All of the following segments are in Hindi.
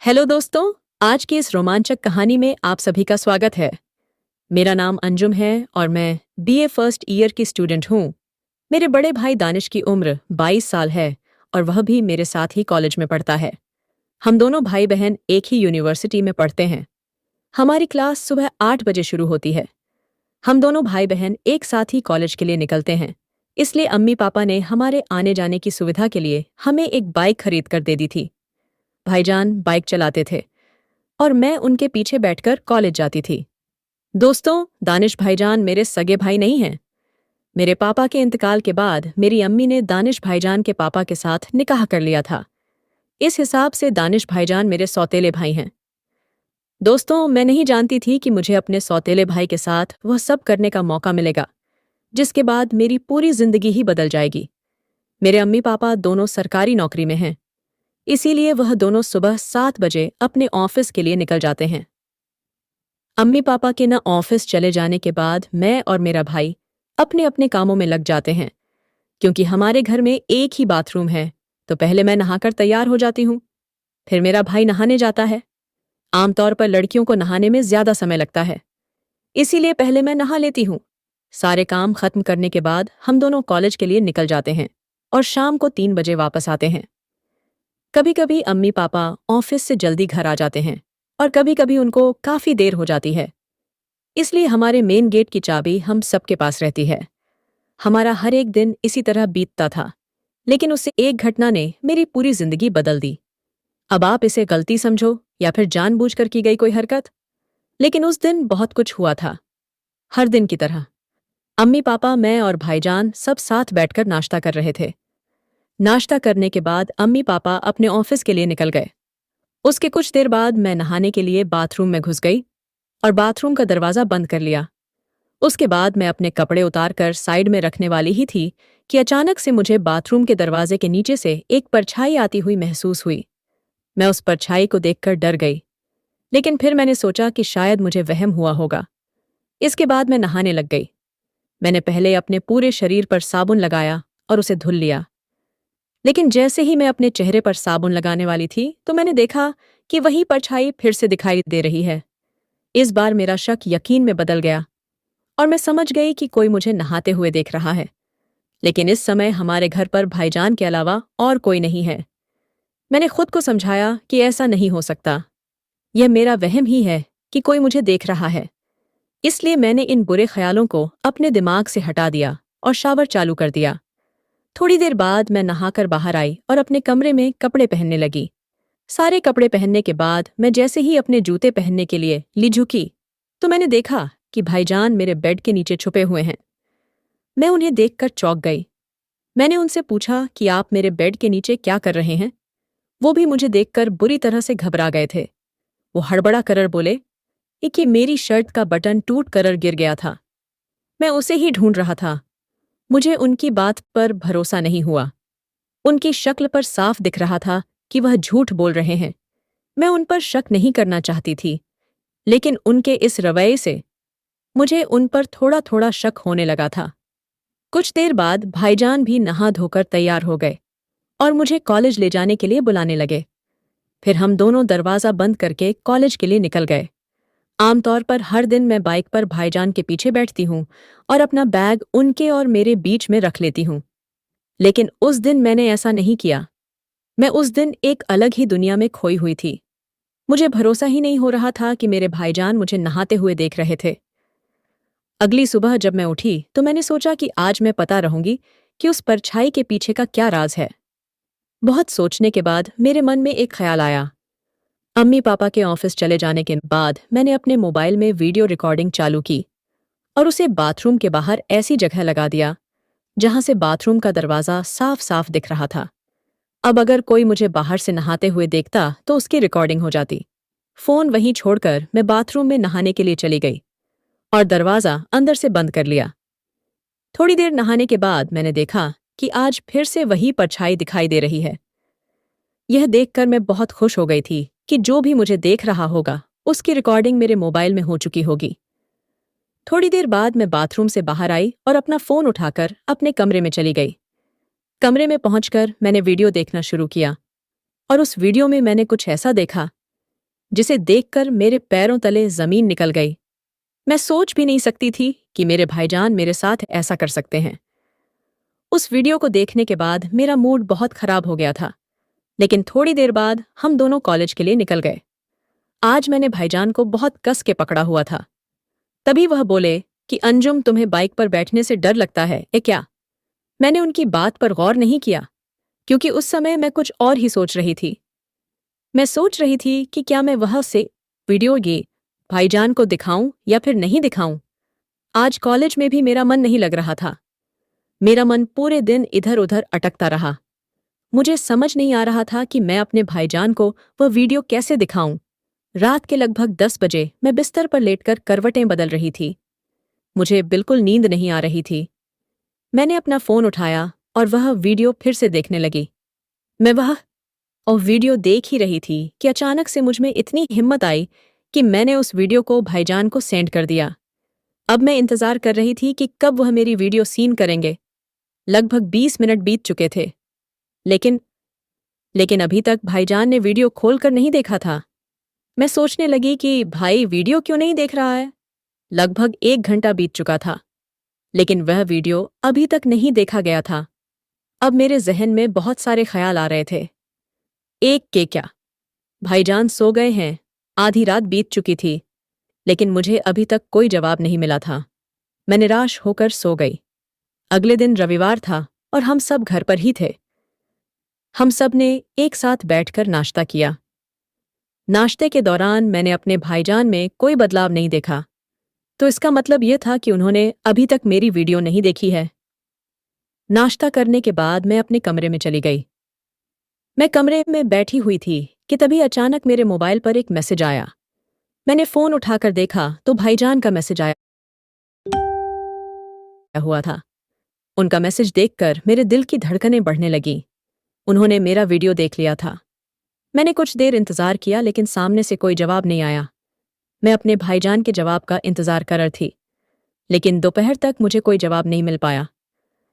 हेलो दोस्तों। आज की इस रोमांचक कहानी में आप सभी का स्वागत है। मेरा नाम अंजुम है और मैं बीए फर्स्ट ईयर की स्टूडेंट हूँ। मेरे बड़े भाई दानिश की उम्र 22 साल है और वह भी मेरे साथ ही कॉलेज में पढ़ता है। हम दोनों भाई बहन एक ही यूनिवर्सिटी में पढ़ते हैं। हमारी क्लास सुबह 8 बजे शुरू होती है। हम दोनों भाई बहन एक साथ ही कॉलेज के लिए निकलते हैं। इसलिए अम्मी पापा ने हमारे आने जाने की सुविधा के लिए हमें एक बाइक खरीद कर दे दी थी। भाईजान बाइक चलाते थे और मैं उनके पीछे बैठकर कॉलेज जाती थी। दोस्तों, दानिश भाईजान मेरे सगे भाई नहीं हैं। मेरे पापा के इंतकाल के बाद मेरी अम्मी ने दानिश भाईजान के पापा के साथ निकाह कर लिया था। इस हिसाब से दानिश भाईजान मेरे सौतेले भाई हैं। दोस्तों, मैं नहीं जानती थी कि मुझे अपने सौतेले भाई के साथ वह सब करने का मौका मिलेगा, जिसके बाद मेरी पूरी जिंदगी ही बदल जाएगी। मेरे अम्मी पापा दोनों सरकारी नौकरी में हैं, इसीलिए वह दोनों सुबह 7 बजे अपने ऑफिस के लिए निकल जाते हैं। अम्मी पापा के न ऑफिस चले जाने के बाद मैं और मेरा भाई अपने अपने कामों में लग जाते हैं। क्योंकि हमारे घर में एक ही बाथरूम है, तो पहले मैं नहाकर तैयार हो जाती हूँ। फिर मेरा भाई नहाने जाता है। आमतौर पर लड़कियों को नहाने में ज्यादा समय लगता है, इसीलिए पहले मैं नहा लेती हूँ। सारे काम खत्म करने के बाद हम दोनों कॉलेज के लिए निकल जाते हैं और शाम को 3 बजे वापस आते हैं। कभी कभी अम्मी पापा ऑफिस से जल्दी घर आ जाते हैं और कभी कभी उनको काफी देर हो जाती है, इसलिए हमारे मेन गेट की चाबी हम सबके पास रहती है। हमारा हर एक दिन इसी तरह बीतता था, लेकिन उससे एक घटना ने मेरी पूरी जिंदगी बदल दी। अब आप इसे गलती समझो या फिर जानबूझकर की गई कोई हरकत, लेकिन उस दिन बहुत कुछ हुआ था। हर दिन की तरह अम्मी पापा, मैं और भाईजान सब साथ बैठकर नाश्ता कर रहे थे। नाश्ता करने के बाद अम्मी पापा अपने ऑफिस के लिए निकल गए। उसके कुछ देर बाद मैं नहाने के लिए बाथरूम में घुस गई और बाथरूम का दरवाजा बंद कर लिया। उसके बाद मैं अपने कपड़े उतारकर साइड में रखने वाली ही थी कि अचानक से मुझे बाथरूम के दरवाजे के नीचे से एक परछाई आती हुई महसूस हुई। मैं उस परछाई को देखकर डर गई, लेकिन फिर मैंने सोचा कि शायद मुझे वहम हुआ होगा। इसके बाद मैं नहाने लग गई। मैंने पहले अपने पूरे शरीर पर साबुन लगाया और उसे धुल लिया, लेकिन जैसे ही मैं अपने चेहरे पर साबुन लगाने वाली थी तो मैंने देखा कि वही परछाई फिर से दिखाई दे रही है। इस बार मेरा शक यकीन में बदल गया और मैं समझ गई कि कोई मुझे नहाते हुए देख रहा है। लेकिन इस समय हमारे घर पर भाईजान के अलावा और कोई नहीं है। मैंने खुद को समझाया कि ऐसा नहीं हो सकता, यह मेरा वहम ही है कि कोई मुझे देख रहा है। इसलिए मैंने इन बुरे ख्यालों को अपने दिमाग से हटा दिया और शावर चालू कर दिया। थोड़ी देर बाद मैं नहाकर बाहर आई और अपने कमरे में कपड़े पहनने लगी। सारे कपड़े पहनने के बाद मैं जैसे ही अपने जूते पहनने के लिए झुकी तो मैंने देखा कि भाईजान मेरे बेड के नीचे छुपे हुए हैं। मैं उन्हें देखकर चौंक गई। मैंने उनसे पूछा कि आप मेरे बेड के नीचे क्या कर रहे हैं। वो भी मुझे देखकर बुरी तरह से घबरा गए थे। वो हड़बड़ा कर बोले कि मेरी शर्ट का बटन टूट कर गिर गया था। मैं उसे ही ढूंढ रहा था। मुझे उनकी बात पर भरोसा नहीं हुआ। उनकी शक्ल पर साफ दिख रहा था कि वह झूठ बोल रहे हैं। मैं उन पर शक नहीं करना चाहती थी, लेकिन उनके इस रवैये से मुझे उन पर थोड़ा थोड़ा शक होने लगा था। कुछ देर बाद भाईजान भी नहा धोकर तैयार हो गए और मुझे कॉलेज ले जाने के लिए बुलाने लगे। फिर हम दोनों दरवाजा बंद करके कॉलेज के लिए निकल गए। आमतौर पर हर दिन मैं बाइक पर भाईजान के पीछे बैठती हूँ और अपना बैग उनके और मेरे बीच में रख लेती हूँ, लेकिन उस दिन मैंने ऐसा नहीं किया। मैं उस दिन एक अलग ही दुनिया में खोई हुई थी। मुझे भरोसा ही नहीं हो रहा था कि मेरे भाईजान मुझे नहाते हुए देख रहे थे। अगली सुबह जब मैं उठी तो मैंने सोचा कि आज मैं पता रहूंगी कि उस परछाई के पीछे का क्या राज है। बहुत सोचने के बाद मेरे मन में एक ख्याल आया। अम्मी पापा के ऑफिस चले जाने के बाद मैंने अपने मोबाइल में वीडियो रिकॉर्डिंग चालू की और उसे बाथरूम के बाहर ऐसी जगह लगा दिया जहां से बाथरूम का दरवाजा साफ साफ दिख रहा था। अब अगर कोई मुझे बाहर से नहाते हुए देखता तो उसकी रिकॉर्डिंग हो जाती। फोन वहीं छोड़कर मैं बाथरूम में नहाने के लिए चली गई और दरवाजा अंदर से बंद कर लिया। थोड़ी देर नहाने के बाद मैंने देखा कि आज फिर से वही परछाई दिखाई दे रही है। यह देखकर मैं बहुत खुश हो गई थी कि जो भी मुझे देख रहा होगा उसकी रिकॉर्डिंग मेरे मोबाइल में हो चुकी होगी। थोड़ी देर बाद मैं बाथरूम से बाहर आई और अपना फोन उठाकर अपने कमरे में चली गई। कमरे में पहुंचकर मैंने वीडियो देखना शुरू किया और उस वीडियो में मैंने कुछ ऐसा देखा जिसे देखकर मेरे पैरों तले जमीन निकल गई। मैं सोच भी नहीं सकती थी कि मेरे भाईजान मेरे साथ ऐसा कर सकते हैं। उस वीडियो को देखने के बाद मेरा मूड बहुत खराब हो गया था, लेकिन थोड़ी देर बाद हम दोनों कॉलेज के लिए निकल गए। आज मैंने भाईजान को बहुत कस के पकड़ा हुआ था। तभी वह बोले कि अंजुम, तुम्हें बाइक पर बैठने से डर लगता है क्या? मैंने उनकी बात पर गौर नहीं किया, क्योंकि उस समय मैं कुछ और ही सोच रही थी। मैं सोच रही थी कि क्या मैं वह से वीडियो ये भाईजान को दिखाऊं या फिर नहीं दिखाऊं। आज कॉलेज में भी मेरा मन नहीं लग रहा था। मेरा मन पूरे दिन इधर उधर अटकता रहा। मुझे समझ नहीं आ रहा था कि मैं अपने भाईजान को वह वीडियो कैसे दिखाऊं। रात के लगभग 10 बजे मैं बिस्तर पर लेटकर करवटें बदल रही थी। मुझे बिल्कुल नींद नहीं आ रही थी। मैंने अपना फोन उठाया और वह वीडियो फिर से देखने लगी। मैं वह वीडियो देख ही रही थी कि अचानक से मुझ में इतनी हिम्मत आई कि मैंने उस वीडियो को भाईजान को सेंड कर दिया। अब मैं इंतजार कर रही थी कि कब वह मेरी वीडियो सीन करेंगे। लगभग 20 मिनट बीत चुके थे, लेकिन अभी तक भाईजान ने वीडियो खोलकर नहीं देखा था। मैं सोचने लगी कि भाई वीडियो क्यों नहीं देख रहा है। लगभग 1 घंटा बीत चुका था, लेकिन वह वीडियो अभी तक नहीं देखा गया था। अब मेरे जहन में बहुत सारे ख्याल आ रहे थे। एक के क्या, भाईजान सो गए हैं, आधी रात बीत चुकी थी, लेकिन मुझे अभी तक कोई जवाब नहीं मिला था। मैं निराश होकर सो गई। अगले दिन रविवार था और हम सब घर पर ही थे। हम सब ने एक साथ बैठकर नाश्ता किया। नाश्ते के दौरान मैंने अपने भाईजान में कोई बदलाव नहीं देखा, तो इसका मतलब यह था कि उन्होंने अभी तक मेरी वीडियो नहीं देखी है। नाश्ता करने के बाद मैं अपने कमरे में चली गई। मैं कमरे में बैठी हुई थी कि तभी अचानक मेरे मोबाइल पर एक मैसेज आया। मैंने फोन उठाकर देखा तो भाईजान का मैसेज आया हुआ था। उनका मैसेज देखकर मेरे दिल की धड़कनें बढ़ने लगीं। उन्होंने मेरा वीडियो देख लिया था। मैंने कुछ देर इंतजार किया, लेकिन सामने से कोई जवाब नहीं आया। मैं अपने भाईजान के जवाब का इंतजार कर रही थी, लेकिन दोपहर तक मुझे कोई जवाब नहीं मिल पाया।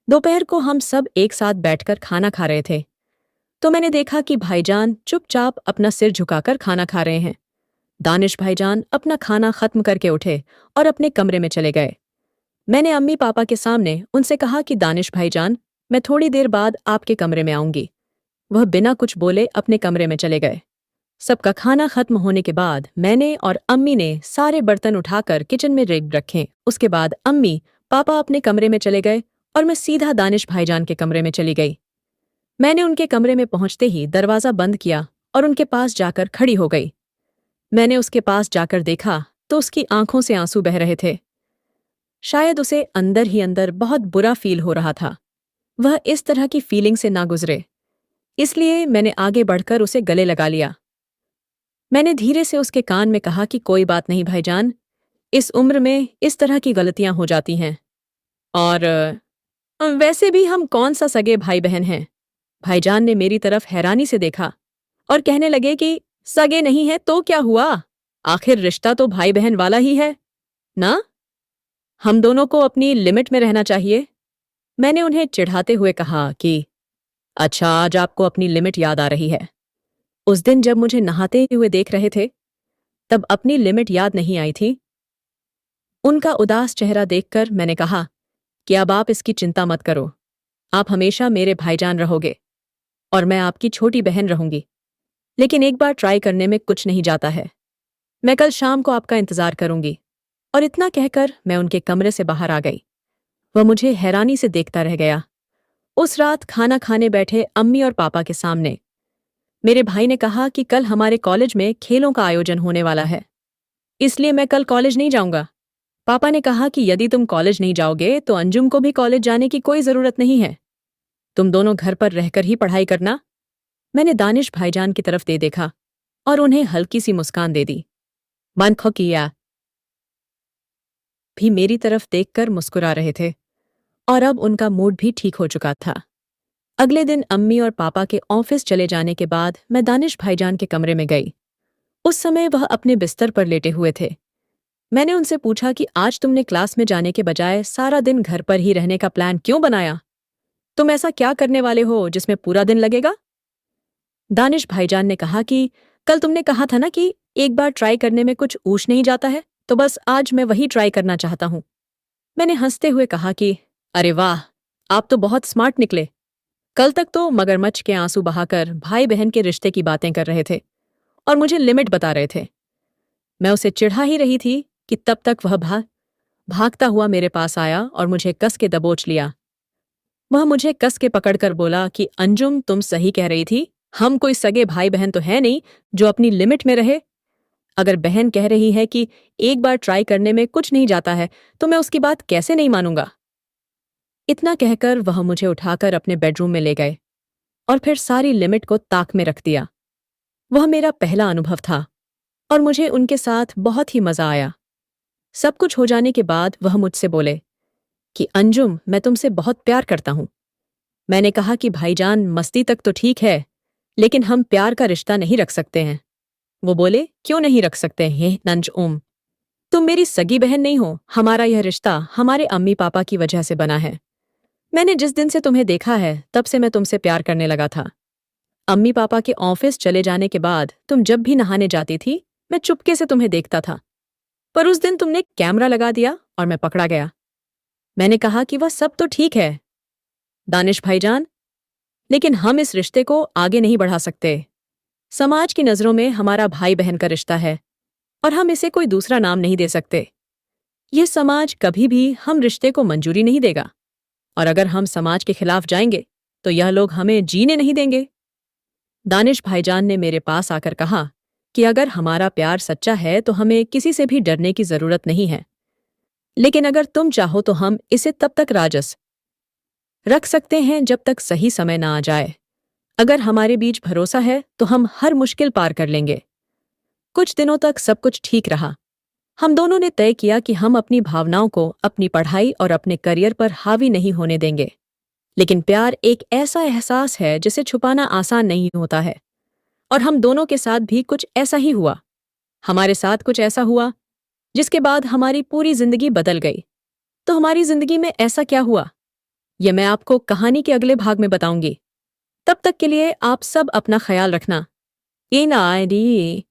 दोपहर को हम सब एक साथ बैठकर खाना खा रहे थे, तो मैंने देखा कि भाईजान चुपचाप अपना सिर झुकाकर खाना खा रहे हैं। दानिश भाईजान अपना खाना खत्म करके उठे और अपने कमरे में चले गए। मैंने अम्मी पापा के सामने उनसे कहा कि दानिश भाईजान, मैं थोड़ी देर बाद आपके कमरे में आऊंगी। वह बिना कुछ बोले अपने कमरे में चले गए। सबका खाना खत्म होने के बाद मैंने और अम्मी ने सारे बर्तन उठाकर किचन में रखे। उसके बाद अम्मी पापा अपने कमरे में चले गए और मैं सीधा दानिश भाईजान के कमरे में चली गई। मैंने उनके कमरे में पहुंचते ही दरवाजा बंद किया और उनके पास जाकर खड़ी हो गई। मैंने उसके पास जाकर देखा तो उसकी आंखों से आंसू बह रहे थे। शायद उसे अंदर ही अंदर बहुत बुरा फील हो रहा था। वह इस तरह की फीलिंग से ना गुजरे, इसलिए मैंने आगे बढ़कर उसे गले लगा लिया। मैंने धीरे से उसके कान में कहा कि कोई बात नहीं भाईजान, इस उम्र में इस तरह की गलतियां हो जाती हैं, और वैसे भी हम कौन सा सगे भाई बहन हैं। भाईजान ने मेरी तरफ हैरानी से देखा और कहने लगे कि सगे नहीं है तो क्या हुआ, आखिर रिश्ता तो भाई बहन वाला ही है ना, हम दोनों को अपनी लिमिट में रहना चाहिए। मैंने उन्हें चिढ़ाते हुए कहा कि अच्छा, आज आपको अपनी लिमिट याद आ रही है। उस दिन जब मुझे नहाते हुए देख रहे थे, तब अपनी लिमिट याद नहीं आई थी। उनका उदास चेहरा देखकर मैंने कहा कि अब आप इसकी चिंता मत करो, आप हमेशा मेरे भाईजान रहोगे और मैं आपकी छोटी बहन रहूंगी। लेकिन एक बार ट्राई करने में कुछ नहीं जाता है। मैं कल शाम को आपका इंतजार करूंगी। और इतना कहकर मैं उनके कमरे से बाहर आ गई। वह मुझे हैरानी से देखता रह गया। उस रात खाना खाने बैठे अम्मी और पापा के सामने मेरे भाई ने कहा कि कल हमारे कॉलेज में खेलों का आयोजन होने वाला है, इसलिए मैं कल कॉलेज नहीं जाऊंगा। पापा ने कहा कि यदि तुम कॉलेज नहीं जाओगे तो अंजुम को भी कॉलेज जाने की कोई जरूरत नहीं है, तुम दोनों घर पर रहकर ही पढ़ाई करना। मैंने दानिश भाईजान की तरफ दे देखा और उन्हें हल्की सी मुस्कान दे दी। मन खो किया भी मेरी तरफ देखकर मुस्कुरा रहे थे और अब उनका मूड भी ठीक हो चुका था। अगले दिन अम्मी और पापा के ऑफिस चले जाने के बाद मैं दानिश भाईजान के कमरे में गई। उस समय वह अपने बिस्तर पर लेटे हुए थे। मैंने उनसे पूछा कि आज तुमने क्लास में जाने के बजाय सारा दिन घर पर ही रहने का प्लान क्यों बनाया? तुम ऐसा क्या करने वाले हो जिसमें पूरा दिन लगेगा? दानिश भाईजान ने कहा कि कल तुमने कहा था ना कि एक बार ट्राई करने में कुछ ऊश नहीं जाता है, तो बस आज मैं वही ट्राई करना चाहता हूँ। मैंने हंसते हुए कहा कि अरे वाह, आप तो बहुत स्मार्ट निकले। कल तक तो मगरमच्छ के आंसू बहाकर भाई बहन के रिश्ते की बातें कर रहे थे और मुझे लिमिट बता रहे थे। मैं उसे चिढ़ा ही रही थी कि तब तक वह भागता हुआ मेरे पास आया और मुझे कस के दबोच लिया। वह मुझे कस के पकड़कर बोला कि अंजुम, तुम सही कह रही थी। हम कोई सगे भाई बहन तो है नहीं जो अपनी लिमिट में रहे। अगर बहन कह रही है कि एक बार ट्राई करने में कुछ नहीं जाता है, तो मैं उसकी बात कैसे नहीं मानूंगा। इतना कहकर वह मुझे उठाकर अपने बेडरूम में ले गए और फिर सारी लिमिट को ताक में रख दिया। वह मेरा पहला अनुभव था और मुझे उनके साथ बहुत ही मजा आया। सब कुछ हो जाने के बाद वह मुझसे बोले कि अंजुम, मैं तुमसे बहुत प्यार करता हूं। मैंने कहा कि भाईजान, मस्ती तक तो ठीक है, लेकिन हम प्यार का रिश्ता नहीं रख सकते हैं। वो बोले, क्यों नहीं रख सकते हैं नंज? तुम मेरी सगी बहन नहीं हो। हमारा यह रिश्ता हमारे अम्मी पापा की वजह से बना है। मैंने जिस दिन से तुम्हें देखा है तब से मैं तुमसे प्यार करने लगा था। अम्मी पापा के ऑफिस चले जाने के बाद तुम जब भी नहाने जाती थी, मैं चुपके से तुम्हें देखता था। पर उस दिन तुमने कैमरा लगा दिया और मैं पकड़ा गया। मैंने कहा कि वह सब तो ठीक है दानिश भाईजान, लेकिन हम इस रिश्ते को आगे नहीं बढ़ा सकते। समाज की नजरों में हमारा भाई बहन का रिश्ता है और हम इसे कोई दूसरा नाम नहीं दे सकते। यह समाज कभी भी हम रिश्ते को मंजूरी नहीं देगा और अगर हम समाज के खिलाफ जाएंगे तो यह लोग हमें जीने नहीं देंगे। दानिश भाईजान ने मेरे पास आकर कहा कि अगर हमारा प्यार सच्चा है तो हमें किसी से भी डरने की जरूरत नहीं है, लेकिन अगर तुम चाहो तो हम इसे तब तक राजस रख सकते हैं जब तक सही समय ना आ जाए। अगर हमारे बीच भरोसा है तो हम हर मुश्किल पार कर लेंगे। कुछ दिनों तक सब कुछ ठीक रहा। हम दोनों ने तय किया कि हम अपनी भावनाओं को अपनी पढ़ाई और अपने करियर पर हावी नहीं होने देंगे। लेकिन प्यार एक ऐसा एहसास है जिसे छुपाना आसान नहीं होता है, और हम दोनों के साथ भी कुछ ऐसा ही हुआ। हमारे साथ कुछ ऐसा हुआ जिसके बाद हमारी पूरी जिंदगी बदल गई। तो हमारी जिंदगी में ऐसा क्या हुआ, यह मैं आपको कहानी के अगले भाग में बताऊंगी। तब तक के लिए आप सब अपना ख्याल रखना। ये ना आए दी।